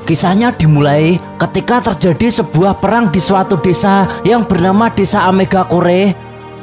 Kisahnya dimulai ketika terjadi sebuah perang di suatu desa yang bernama Desa Amegakure.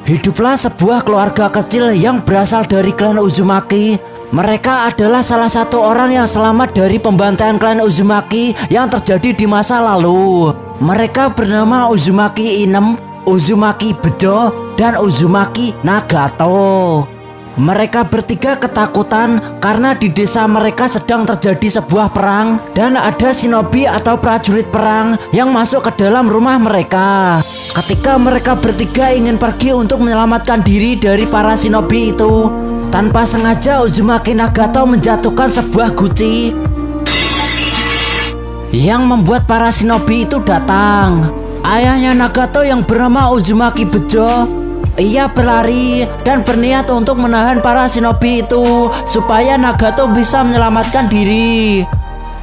Hiduplah sebuah keluarga kecil yang berasal dari klan Uzumaki. Mereka adalah salah satu orang yang selamat dari pembantaian klan Uzumaki yang terjadi di masa lalu. Mereka bernama Uzumaki Inem, Uzumaki Bejo, dan Uzumaki Nagato. Mereka bertiga ketakutan karena di desa mereka sedang terjadi sebuah perang dan ada shinobi atau prajurit perang yang masuk ke dalam rumah mereka. Ketika mereka bertiga ingin pergi untuk menyelamatkan diri dari para shinobi itu, tanpa sengaja Uzumaki Nagato menjatuhkan sebuah guci yang membuat para shinobi itu datang. Ayahnya Nagato yang bernama Uzumaki Bejo, ia berlari dan berniat untuk menahan para shinobi itu supaya Nagato bisa menyelamatkan diri.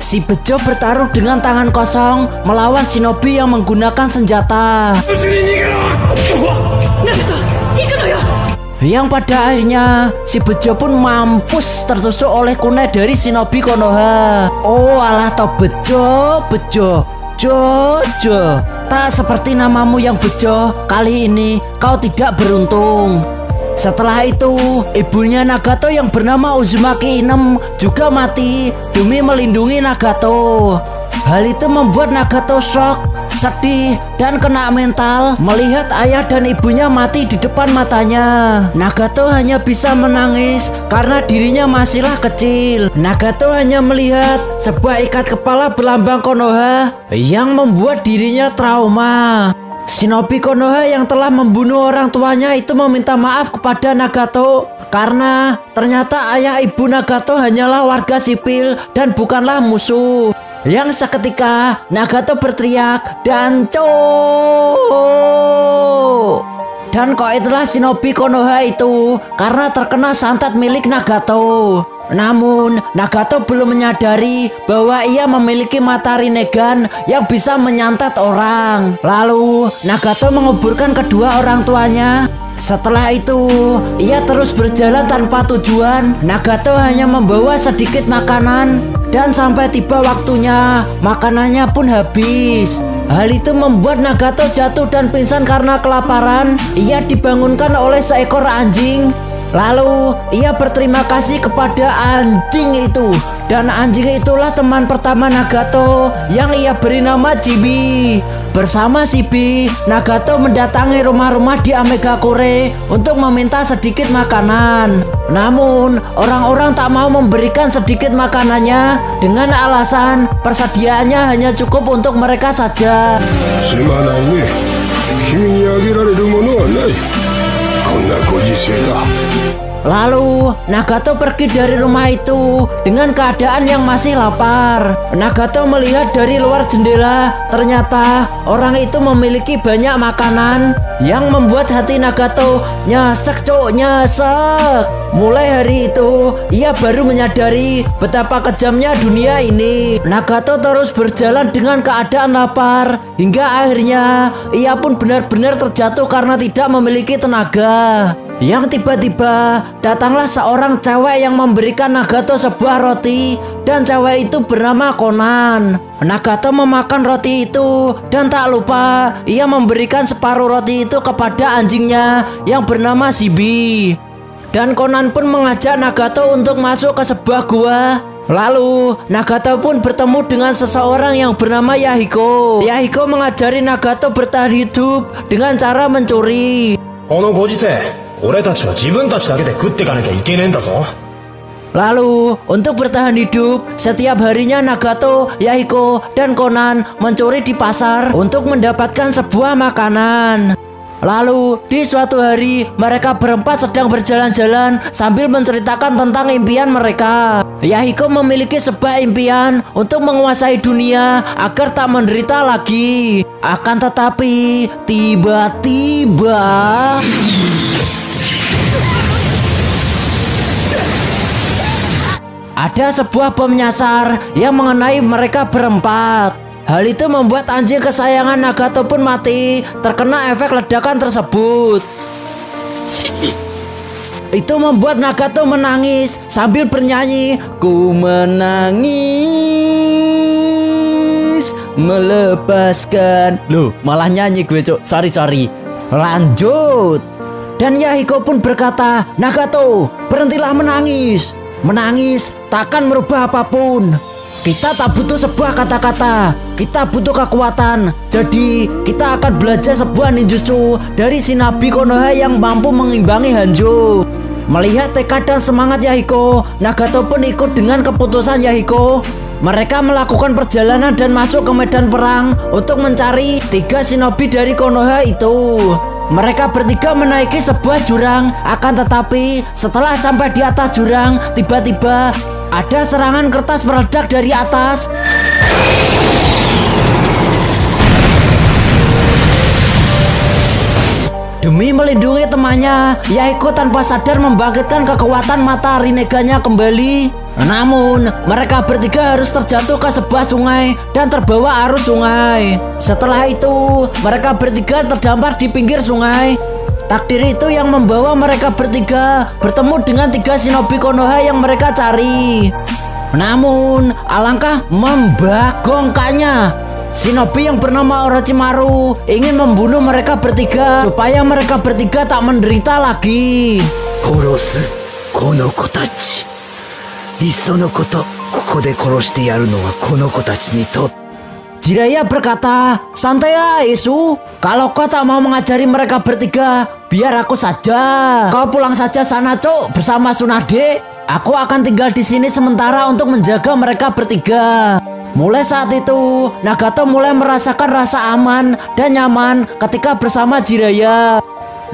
Si Bejo bertaruh dengan tangan kosong melawan shinobi yang menggunakan senjata. Yang pada akhirnya si Bejo pun mampus tertusuk oleh kunai dari shinobi Konoha. Oh alah toh Bejo, Jojo. Tak seperti namamu yang Bejo, kali ini kau tidak beruntung. Setelah itu, ibunya Nagato yang bernama Uzumaki Inem juga mati demi melindungi Nagato. Hal itu membuat Nagato shock, sedih, dan kena mental melihat ayah dan ibunya mati di depan matanya. Nagato hanya bisa menangis karena dirinya masihlah kecil. Nagato hanya melihat sebuah ikat kepala berlambang Konoha yang membuat dirinya trauma. Shinobi Konoha yang telah membunuh orang tuanya itu meminta maaf kepada Nagato karena ternyata ayah ibu Nagato hanyalah warga sipil dan bukanlah musuh. Yang seketika Nagato berteriak dan dan kok itulah shinobi Konoha itu karena terkena santet milik Nagato. Namun Nagato belum menyadari bahwa ia memiliki mata Rinnegan yang bisa menyantet orang. Lalu Nagato menguburkan kedua orang tuanya. Setelah itu ia terus berjalan tanpa tujuan. Nagato hanya membawa sedikit makanan dan sampai tiba waktunya makanannya pun habis. Hal itu membuat Nagato jatuh dan pingsan karena kelaparan. Ia dibangunkan oleh seekor anjing. Lalu ia berterima kasih kepada anjing itu. Dan anjing itulah teman pertama Nagato yang ia beri nama Chibi. Bersama Chibi, Nagato mendatangi rumah-rumah di Amegakure untuk meminta sedikit makanan. Namun orang-orang tak mau memberikan sedikit makanannya dengan alasan persediaannya hanya cukup untuk mereka saja. Lalu Nagato pergi dari rumah itu dengan keadaan yang masih lapar. Nagato melihat dari luar jendela, ternyata orang itu memiliki banyak makanan yang membuat hati Nagato nyesek nyesek. Mulai hari itu ia baru menyadari betapa kejamnya dunia ini. Nagato terus berjalan dengan keadaan lapar hingga akhirnya ia pun benar-benar terjatuh karena tidak memiliki tenaga. Yang tiba-tiba datanglah seorang cewek yang memberikan Nagato sebuah roti dan cewek itu bernama Conan. Nagato memakan roti itu dan tak lupa ia memberikan separuh roti itu kepada anjingnya yang bernama Shibi. Dan Conan pun mengajak Nagato untuk masuk ke sebuah gua. Lalu Nagato pun bertemu dengan seseorang yang bernama Yahiko. Yahiko mengajari Nagato bertahan hidup dengan cara mencuri. Lalu untuk bertahan hidup, setiap harinya Nagato, Yahiko, dan Conan mencuri di pasar untuk mendapatkan sebuah makanan. Lalu di suatu hari mereka berempat sedang berjalan-jalan sambil menceritakan tentang impian mereka. Yahiko memiliki sebuah impian untuk menguasai dunia agar tak menderita lagi. Akan tetapi tiba-tiba ada sebuah bom nyasar yang mengenai mereka berempat. Hal itu membuat anjing kesayangan Nagato pun mati terkena efek ledakan tersebut. Itu membuat Nagato menangis sambil bernyanyi, "Ku menangis melepaskan. Loh, malah nyanyi gue, Cuk. Sorry. Lanjut. Dan Yahiko pun berkata, Nagato, berhentilah menangis. Menangis takkan merubah apapun. Kita tak butuh sebuah kata-kata, kita butuh kekuatan. Jadi kita akan belajar sebuah ninjutsu dari Shinobi Konoha yang mampu mengimbangi Hanzo. Melihat tekad dan semangat Yahiko, Nagato pun ikut dengan keputusan Yahiko. Mereka melakukan perjalanan dan masuk ke medan perang untuk mencari 3 shinobi dari Konoha itu. Mereka bertiga menaiki sebuah jurang, akan tetapi setelah sampai di atas jurang, tiba-tiba ada serangan kertas meledak dari atas. Demi melindungi temannya, Yahiko tanpa sadar membangkitkan kekuatan mata Rinnegan-nya kembali. Namun, mereka bertiga harus terjatuh ke sebuah sungai dan terbawa arus sungai. Setelah itu, mereka bertiga terdampar di pinggir sungai. Takdir itu yang membawa mereka bertiga bertemu dengan 3 shinobi Konoha yang mereka cari. Namun, alangkah membagongkannya, shinobi yang bernama Orochimaru ingin membunuh mereka bertiga supaya mereka bertiga tak menderita lagi. Korosu kono kotachi. Iso no koto koko de koroshite yaru no wa kono kotachi ni to. Jiraiya berkata, santai ya Isu, kalau kau tak mau mengajari mereka bertiga, biar aku saja. Kau pulang saja sana, Cuk, bersama Tsunade. Aku akan tinggal di sini sementara untuk menjaga mereka bertiga. Mulai saat itu, Nagato mulai merasakan rasa aman dan nyaman ketika bersama Jiraiya.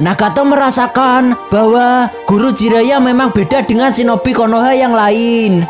Nagato merasakan bahwa guru Jiraiya memang beda dengan shinobi Konoha yang lain.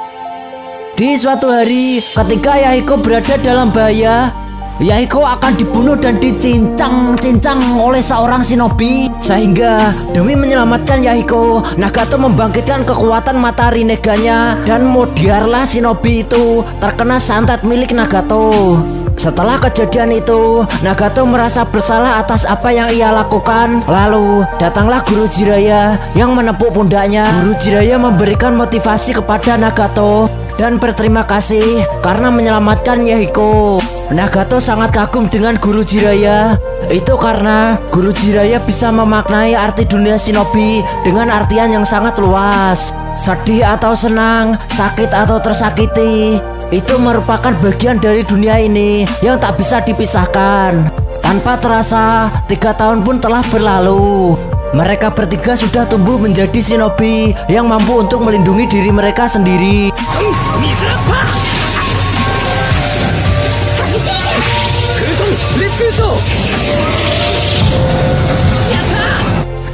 Di suatu hari, ketika Yahiko berada dalam bahaya, Yahiko akan dibunuh dan dicincang-cincang oleh seorang shinobi. Sehingga demi menyelamatkan Yahiko, Nagato membangkitkan kekuatan mata Rinnegan-nya dan modiarlah shinobi itu terkena santet milik Nagato. Setelah kejadian itu, Nagato merasa bersalah atas apa yang ia lakukan. Lalu datanglah guru Jiraiya yang menepuk pundaknya. Guru Jiraiya memberikan motivasi kepada Nagato dan berterima kasih karena menyelamatkan Yahiko. Nagato sangat kagum dengan guru Jiraiya. Itu karena guru Jiraiya bisa memaknai arti dunia shinobi dengan artian yang sangat luas. Sedih atau senang, sakit atau tersakiti, itu merupakan bagian dari dunia ini yang tak bisa dipisahkan. Tanpa terasa, 3 tahun pun telah berlalu. Mereka bertiga sudah tumbuh menjadi shinobi yang mampu untuk melindungi diri mereka sendiri.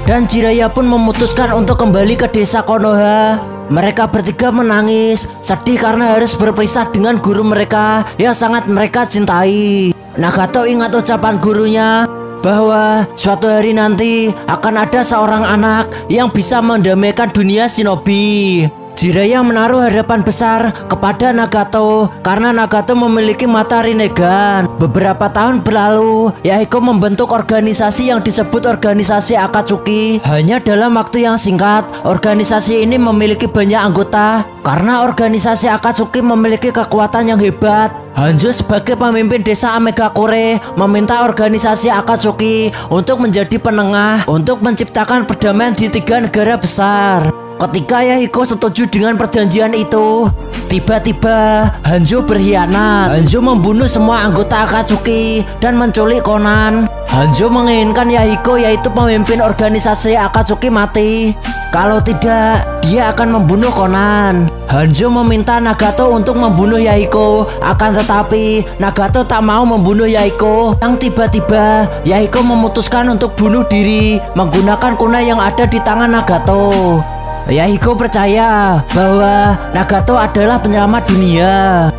Dan Jiraiya pun memutuskan untuk kembali ke desa Konoha. Mereka bertiga menangis, sedih karena harus berpisah dengan guru mereka yang sangat mereka cintai. Nagato ingat ucapan gurunya bahwa suatu hari nanti akan ada seorang anak yang bisa mendamaikan dunia shinobi. Jiraiya menaruh harapan besar kepada Nagato karena Nagato memiliki mata Rinnegan. Beberapa tahun berlalu, Yahiko membentuk organisasi yang disebut organisasi Akatsuki. Hanya dalam waktu yang singkat, organisasi ini memiliki banyak anggota. Karena organisasi Akatsuki memiliki kekuatan yang hebat, Hanzo sebagai pemimpin desa Amegakure meminta organisasi Akatsuki untuk menjadi penengah untuk menciptakan perdamaian di 3 negara besar. Ketika Yahiko setuju dengan perjanjian itu, tiba-tiba Hanzo berkhianat. Hanzo membunuh semua anggota Akatsuki dan menculik Konan. Hanzo menginginkan Yahiko, yaitu pemimpin organisasi Akatsuki, mati. Kalau tidak, dia akan membunuh Konan. Hanzo meminta Nagato untuk membunuh Yahiko, akan tetapi Nagato tak mau membunuh Yahiko. Yang tiba-tiba Yahiko memutuskan untuk bunuh diri menggunakan kunai yang ada di tangan Nagato. Yahiko percaya bahwa Nagato adalah penyelamat dunia.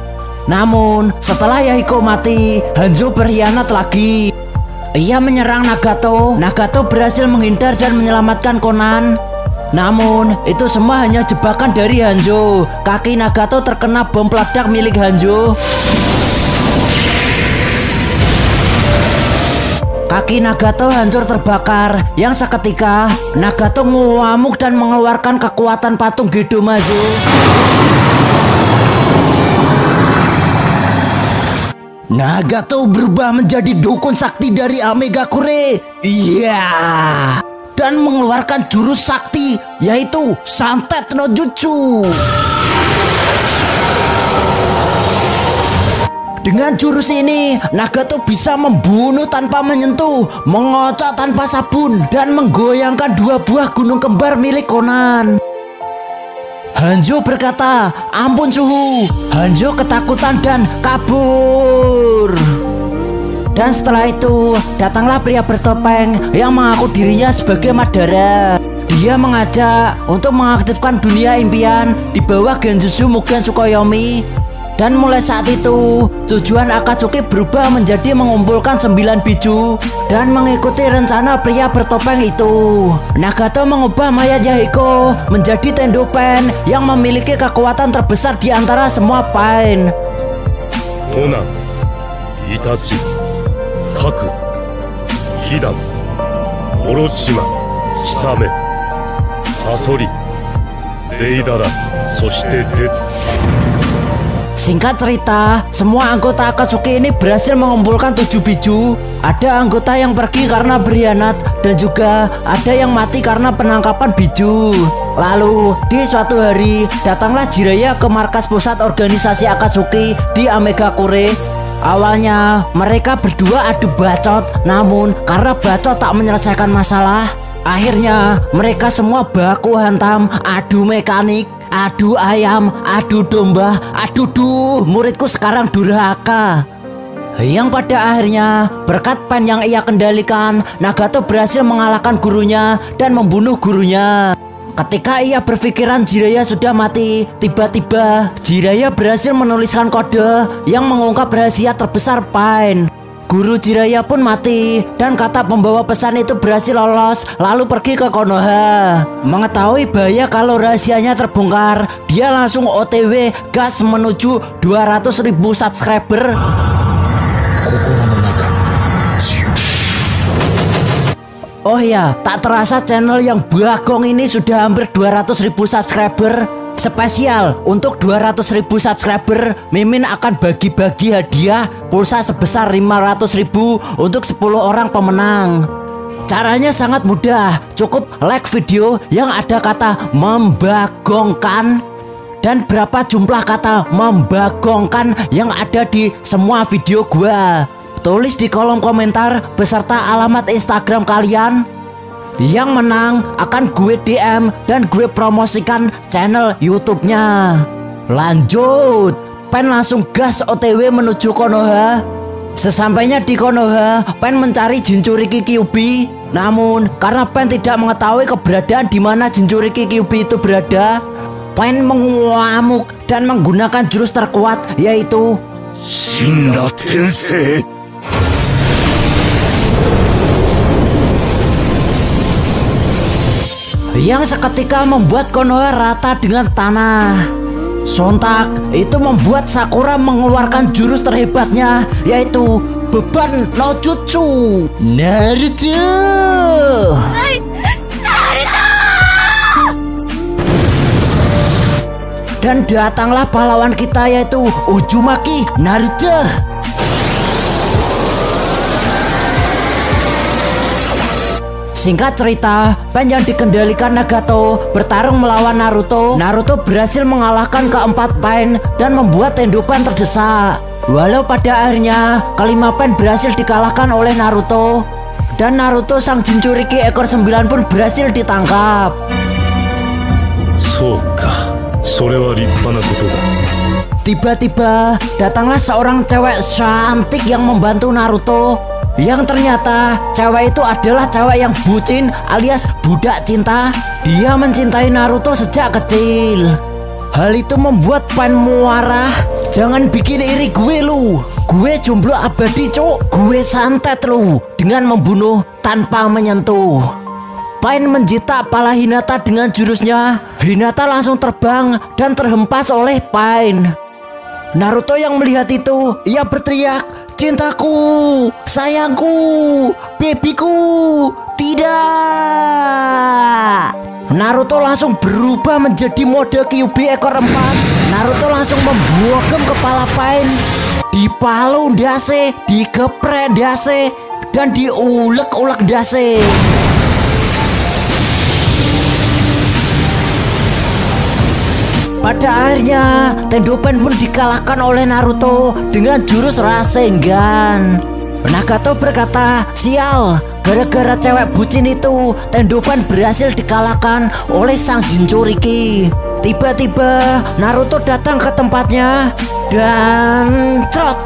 Namun setelah Yahiko mati, Hanzo berkhianat lagi. Ia menyerang Nagato. Nagato berhasil menghindar dan menyelamatkan Konan. Namun itu semua hanya jebakan dari Hanzo. Kaki Nagato terkena bom peledak milik Hanzo. Kaki Nagato hancur terbakar. Yang seketika Nagato mengamuk dan mengeluarkan kekuatan patung Gedomazo. Nagato berubah menjadi dukun sakti dari Amegakure. Iya. Dan mengeluarkan jurus sakti, yaitu Santet no Jutsu. Dengan jurus ini, Nagato bisa membunuh tanpa menyentuh, mengocok tanpa sabun, dan menggoyangkan 2 buah gunung kembar milik Conan. Hanzo berkata, "Ampun suhu." Hanzo ketakutan dan kabur. Dan setelah itu, datanglah pria bertopeng yang mengaku dirinya sebagai Madara. Dia mengajak untuk mengaktifkan dunia impian di bawah Genjutsu Mugen Tsukuyomi. Dan mulai saat itu, tujuan Akatsuki berubah menjadi mengumpulkan 9 biju dan mengikuti rencana pria bertopeng itu. Nagato mengubah mayat Yahiko menjadi Tendopen yang memiliki kekuatan terbesar di antara semua Pain. Conan, Itachi, Kakuzu, Hidan, Orochima, Hisame, Sasori, Deidara, そして Zetsu. Singkat cerita, semua anggota Akatsuki ini berhasil mengumpulkan 7 biju. Ada anggota yang pergi karena berkhianat dan juga ada yang mati karena penangkapan biju. Lalu, di suatu hari, datanglah Jiraiya ke markas pusat organisasi Akatsuki di Amegakure. Awalnya, mereka berdua adu bacot, namun karena bacot tak menyelesaikan masalah, akhirnya mereka semua baku hantam, adu mekanik, adu ayam, adu domba, muridku sekarang durhaka. Yang pada akhirnya, berkat pen yang ia kendalikan, Nagato berhasil mengalahkan gurunya dan membunuh gurunya. Ketika ia berpikiran Jiraiya sudah mati, tiba-tiba Jiraiya berhasil menuliskan kode yang mengungkap rahasia terbesar Pain. Guru Jiraiya pun mati dan kata pembawa pesan itu berhasil lolos lalu pergi ke Konoha. Mengetahui bahaya kalau rahasianya terbongkar, dia langsung OTW gas menuju 200.000 subscriber. Oh ya, tak terasa channel yang bagong ini sudah hampir 200.000 subscriber. Spesial untuk 200.000 subscriber, Mimin akan bagi-bagi hadiah pulsa sebesar 500.000 untuk 10 orang pemenang. Caranya sangat mudah, cukup like video yang ada kata membagongkan dan berapa jumlah kata membagongkan yang ada di semua video gua. Tulis di kolom komentar beserta alamat Instagram kalian. Yang menang akan gue DM dan gue promosikan channel YouTube-nya. Lanjut, Pen langsung gas OTW menuju Konoha. Sesampainya di Konoha, Pen mencari Jinchuriki Kyuubi. Namun karena Pen tidak mengetahui keberadaan di mana Jinchuriki Kyuubi itu berada, Pen menguamuk dan menggunakan jurus terkuat, yaitu Shinra Tensei. yang seketika membuat Konoha rata dengan tanah. Sontak itu membuat Sakura mengeluarkan jurus terhebatnya, yaitu beban no jutsu Naruto. Dan datanglah pahlawan kita, yaitu Uzumaki Naruto. Singkat cerita, Pen yang dikendalikan Nagato bertarung melawan Naruto. Naruto berhasil mengalahkan keempat Pen dan membuat Tendopen terdesak. Walau pada akhirnya kelima Pen berhasil dikalahkan oleh Naruto, dan Naruto sang Jinchuriki ekor 9 pun berhasil ditangkap. Tiba-tiba datanglah seorang cewek cantik yang membantu Naruto. Yang ternyata cewek itu adalah cewek yang bucin alias budak cinta. Dia mencintai Naruto sejak kecil. Hal itu membuat Pen marah. Jangan bikin iri gue lu. Gue jomblo abadi cok. Gue santet lu dengan membunuh tanpa menyentuh. Pen menjitak kepala Hinata dengan jurusnya. Hinata langsung terbang dan terhempas oleh Pen. Naruto yang melihat itu, ia berteriak, "Cintaku, sayangku, bebiku, tidak!" Naruto langsung berubah menjadi mode Kyuubi ekor 4. Naruto langsung membogem kepala Pain. dipalu ndase, digeprek ndase, dan diulek-ulek ndase. Pada akhirnya Tendopen pun dikalahkan oleh Naruto dengan jurus Rasengan. Nagato berkata, sial, gara-gara cewek bucin itu Tendopen berhasil dikalahkan oleh sang Jinchuriki. Tiba-tiba Naruto datang ke tempatnya dan trot,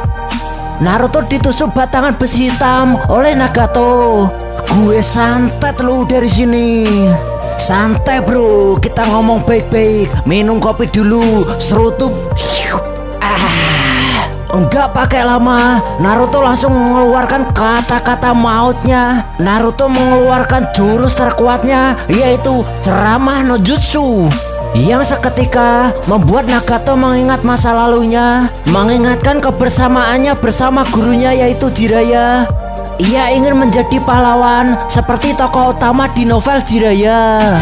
Naruto ditusuk batangan besi hitam oleh Nagato. Gue santet lu dari sini. Santai bro, kita ngomong baik-baik. Minum kopi dulu, serutup. Enggak pakai lama, Naruto langsung mengeluarkan kata-kata mautnya. Naruto mengeluarkan jurus terkuatnya, yaitu ceramah no jutsu, yang seketika membuat Nagato mengingat masa lalunya, mengingatkan kebersamaannya bersama gurunya yaitu Jiraiya. Ia ingin menjadi pahlawan seperti tokoh utama di novel Jiraiya.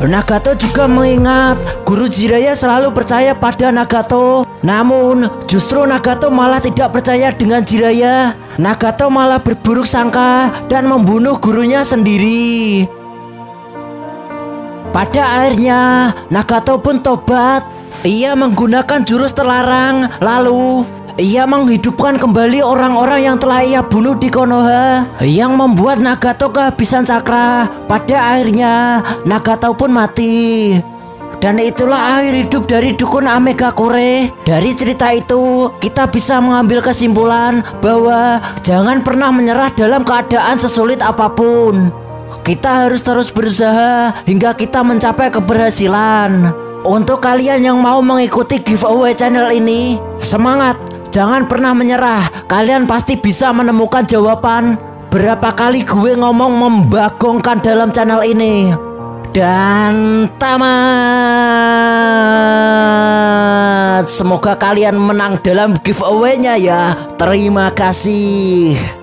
Nagato juga mengingat guru Jiraiya selalu percaya pada Nagato. Namun justru Nagato malah tidak percaya dengan Jiraiya. Nagato malah berburuk sangka dan membunuh gurunya sendiri. Pada akhirnya Nagato pun tobat. Ia menggunakan jurus terlarang. Lalu ia menghidupkan kembali orang-orang yang telah ia bunuh di Konoha, yang membuat Nagato kehabisan cakra. Pada akhirnya Nagato pun mati. Dan itulah akhir hidup dari dukun Amegakure. Dari cerita itu kita bisa mengambil kesimpulan bahwa jangan pernah menyerah dalam keadaan sesulit apapun. Kita harus terus berusaha hingga kita mencapai keberhasilan. Untuk kalian yang mau mengikuti giveaway channel ini, semangat, jangan pernah menyerah. Kalian pasti bisa menemukan jawaban. Berapa kali gue ngomong membagongkan dalam channel ini. Dan tamat. Semoga kalian menang dalam giveaway-nya ya. Terima kasih.